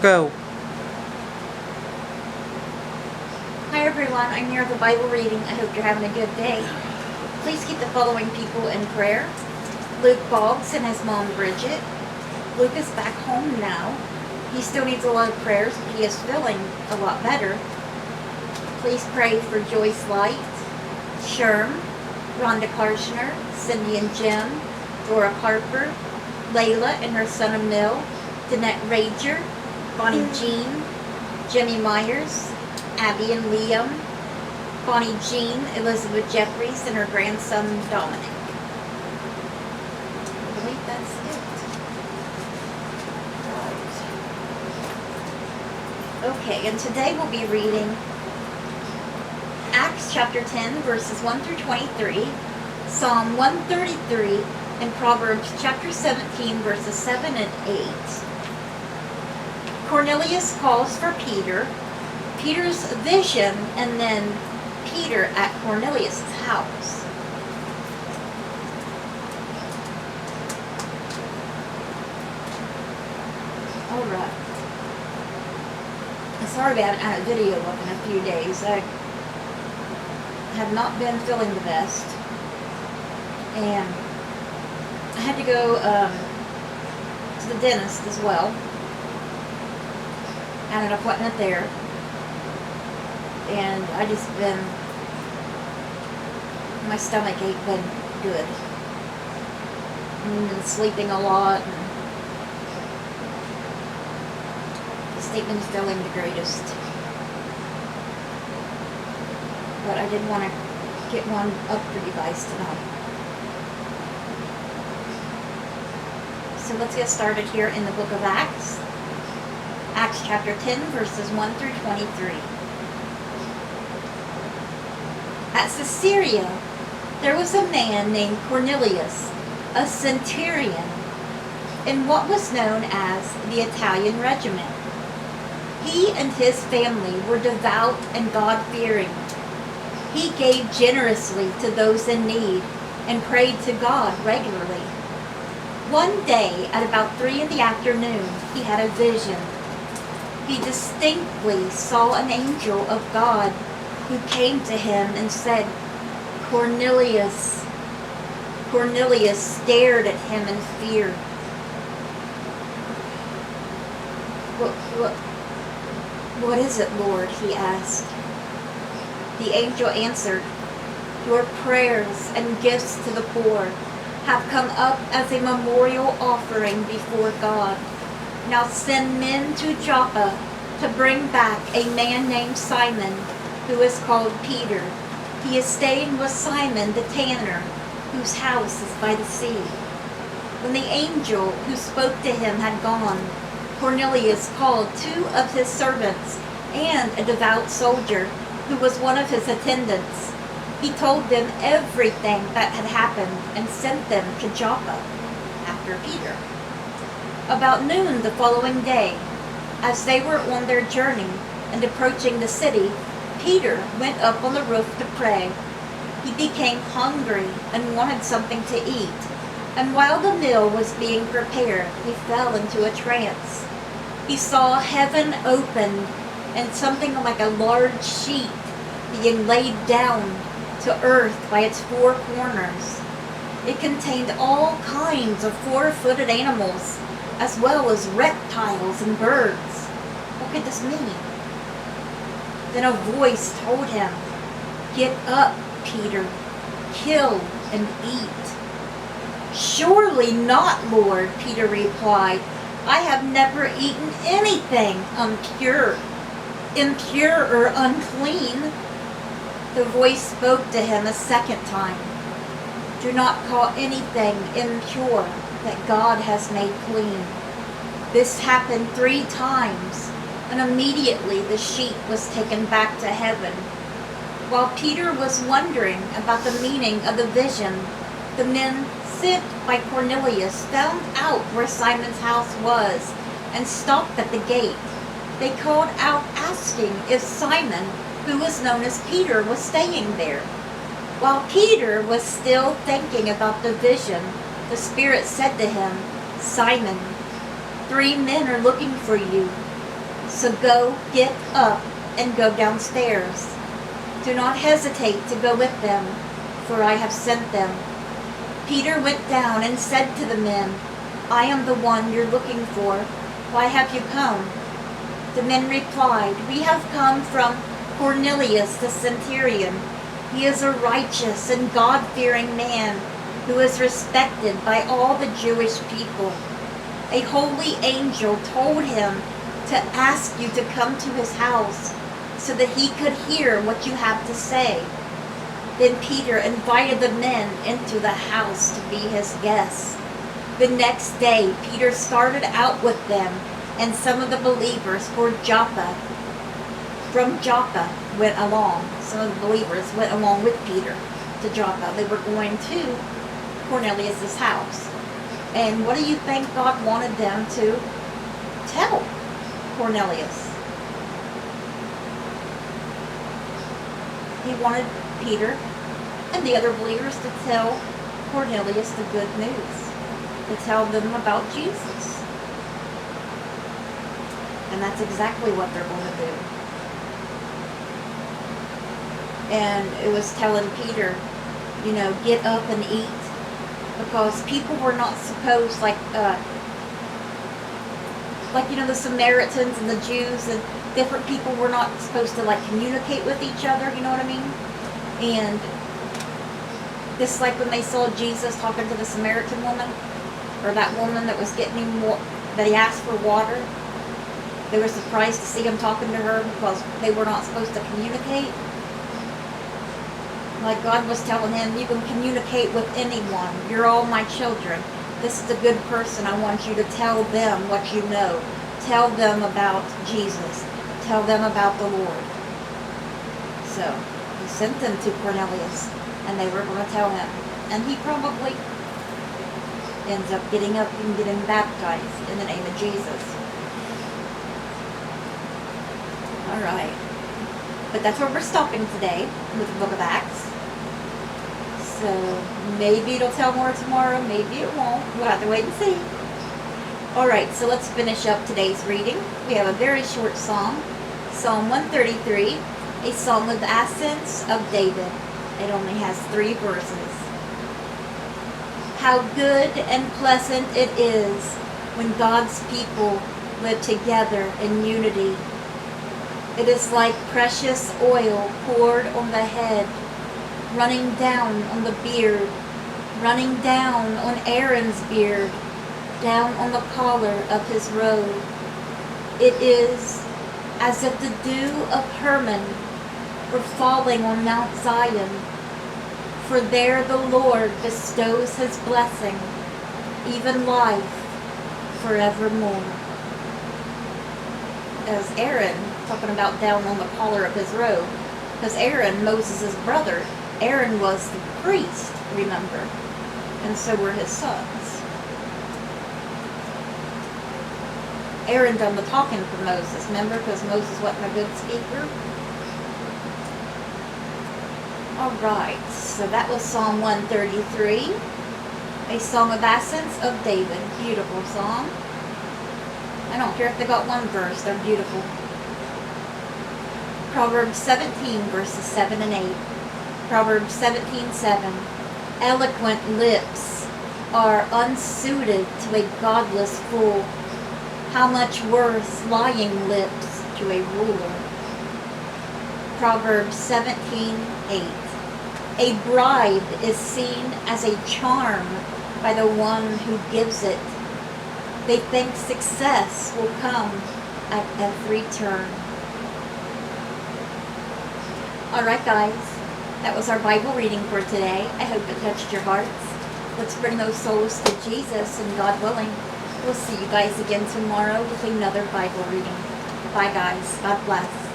Go. Hi everyone, I'm here with a Bible reading. I hope you're having a good day. Please keep the following people in prayer. Luke Boggs and his mom Bridget. Luke is back home now. He still needs a lot of prayers, but he is feeling a lot better. Please pray for Joyce Light, Sherm, Rhonda Karshner, Cindy and Jim, Dora Harper, Layla and her son Emil, Danette Rager, Bonnie Jean, Jimmy Myers, Abby and Liam, Bonnie Jean, Elizabeth Jeffries, and her grandson Dominic. I believe that's it. Okay, and today we'll be reading Acts chapter 10, verses 1 through 23, Psalm 133, and Proverbs chapter 17, verses 7 and 8. Cornelius calls for Peter, Peter's vision, and then Peter at Cornelius' house. Alright. Sorry I haven't had a video up in a few days. I have not been feeling the best. And I had to go to the dentist as well. Had an appointment there, and I just been, my stomach ain't been good. I've been sleeping a lot, and just ain't been feeling the greatest. But I did want to get one up for you guys tonight. So let's get started here in the book of Acts. Acts chapter 10, verses 1 through 23. At Caesarea, there was a man named Cornelius, a centurion, in what was known as the Italian regiment. He and his family were devout and God-fearing. He gave generously to those in need and prayed to God regularly. One day, at about 3 in the afternoon, he had a vision. He distinctly saw an angel of God who came to him and said, "Cornelius." Cornelius stared at him in fear. What is it, Lord?" he asked. The angel answered, "Your prayers and gifts to the poor have come up as a memorial offering before God. Now send men to Joppa to bring back a man named Simon, who is called Peter. He is staying with Simon the tanner, whose house is by the sea." When the angel who spoke to him had gone, Cornelius called 2 of his servants and a devout soldier who was one of his attendants. He told them everything that had happened and sent them to Joppa after Peter. About noon the following day, as they were on their journey and approaching the city, Peter went up on the roof to pray. He became hungry and wanted something to eat, and while the meal was being prepared, he fell into a trance. He saw heaven opened and something like a large sheet being laid down to earth by its 4 corners. It contained all kinds of 4-footed animals, as well as reptiles and birds. What could this mean? Then a voice told him, "Get up, Peter, kill and eat." "Surely not, Lord," Peter replied. "I have never eaten anything impure or unclean." The voice spoke to him a second time. "Do not call anything impure that God has made clean." This happened 3 times, and immediately the sheet was taken back to heaven. While Peter was wondering about the meaning of the vision, the men sent by Cornelius found out where Simon's house was and stopped at the gate. They called out asking if Simon, who was known as Peter, was staying there. While Peter was still thinking about the vision, the Spirit said to him, "Simon, 3 men are looking for you. So go, get up, and go downstairs. Do not hesitate to go with them, for I have sent them." Peter went down and said to the men, "I am the one you're looking for. Why have you come?" The men replied, "We have come from Cornelius the centurion. He is a righteous and God-fearing man who is respected by all the Jewish people. A holy angel told him to ask you to come to his house so that he could hear what you have to say." Then Peter invited the men into the house to be his guests. The next day, Peter started out with them, and some of the believers from Joppa went along. Some of the believers went along with Peter to Joppa. They were going to Cornelius' house. And what do you think God wanted them to tell Cornelius? He wanted Peter and the other believers to tell Cornelius the good news, to tell them about Jesus. And that's exactly what they're going to do. And it was telling Peter, get up and eat, because people were not supposed, the Samaritans and the Jews and different people were not supposed to communicate with each other, you know what I mean? And just like when they saw Jesus talking to the Samaritan woman, or that woman that was getting him, that he asked for water, they were surprised to see him talking to her because they were not supposed to communicate. Like God was telling him, you can communicate with anyone. You're all my children. This is a good person. I want you to tell them what you know. Tell them about Jesus. Tell them about the Lord. So he sent them to Cornelius, and they were going to tell him. And he probably ends up getting up and getting baptized in the name of Jesus. All right. But that's where we're stopping today with the book of Acts. So maybe it'll tell more tomorrow, maybe it won't. We'll have to wait and see. Alright, so let's finish up today's reading. We have a very short song. Psalm 133, a song of ascents of David. It only has 3 verses. How good and pleasant it is when God's people live together in unity. It is like precious oil poured on the head, running down on the beard, running down on Aaron's beard, down on the collar of his robe. It is as if the dew of Hermon were falling on Mount Zion, for there the Lord bestows his blessing, even life forevermore. As Aaron, talking about down on the collar of his robe, because Aaron, Moses' brother, Aaron was the priest, remember, and so were his sons. Aaron done the talking for Moses, remember, because Moses wasn't a good speaker. Alright, so that was Psalm 133, a song of ascents of David. Beautiful song. I don't care if they got 1 verse, they're beautiful. Proverbs 17, verses 7 and 8. Proverbs 17:7. Eloquent lips are unsuited to a godless fool. How much worse lying lips to a ruler. Proverbs 17:8. A bribe is seen as a charm by the one who gives it. They think success will come at every turn. Alright guys, that was our Bible reading for today. I hope it touched your hearts. Let's bring those souls to Jesus, and God willing, we'll see you guys again tomorrow with another Bible reading. Bye guys. God bless.